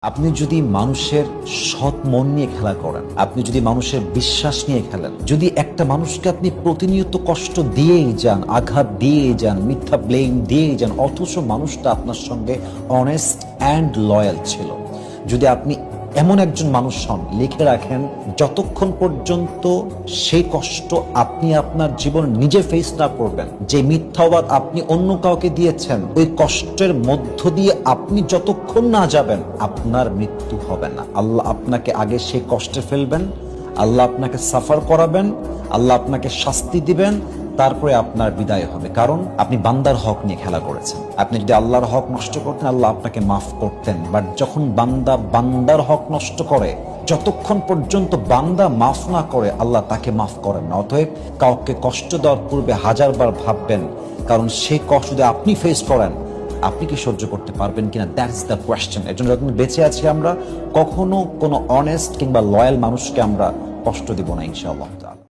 আপনি যদি মানুষের সৎ মন নিয়ে খেলা করেন, আপনি যদি মানুষের বিশ্বাস নিয়ে খেলেন, যদি একটা মানুষকে আপনি প্রতিনিয়ত কষ্ট দিয়েই যান, আঘাত দিয়েই যান, মিথ্যা ব্লেম দিয়েই যান, অথচ মানুষটা আপনার সঙ্গে অনেস্ট অ্যান্ড লয়াল ছিল, যদি আপনি এমন একজন মানুষ হন, লিখে রাখেন যতক্ষণ পর্যন্ত সেই কষ্ট আপনি আপনার জীবন নিজে ফেস না করবেন, যে মিথ্যাবাদ আপনি অন্য কাউকে দিয়েছেন, ওই কষ্টের মধ্য দিয়ে আপনি যতক্ষণ না যাবেন আপনার মৃত্যু হবে না। আল্লাহ আপনাকে আগে সেই কষ্টে ফেলবেন, আল্লাহ আপনাকে সাফার করাবেন, আল্লাহ আপনাকে শাস্তি দিবেন, তারপরে আপনার বিদায় হবে। কারণ আপনি বান্দার হক নিয়ে খেলা করেছেন। আপনি যদি আল্লাহর হক নষ্ট করতেন, আল্লাহ আপনাকে মাফ করতেন। বাট যখন বান্দা বান্দার হক নষ্ট করে, যতক্ষণ পর্যন্ত বান্দা মাফ না করে, আল্লাহ তাকে মাফ করেন না। অতএব কাউকে কষ্ট দেওয়ার পূর্বে হাজারবার ভাববেন, কারণ সেই কষ্ট যদি আপনি ফেস করেন, আপনি কি সহ্য করতে পারবেন কিনা, দ্যাটস দ্য কোয়েশ্চেন। এর জন্য যখন বেঁচে আছি আমরা, কখনো কোনো অনেস্ট কিংবা লয়াল মানুষকে আমরা কষ্ট দিব না, ইনশাআল্লাহ।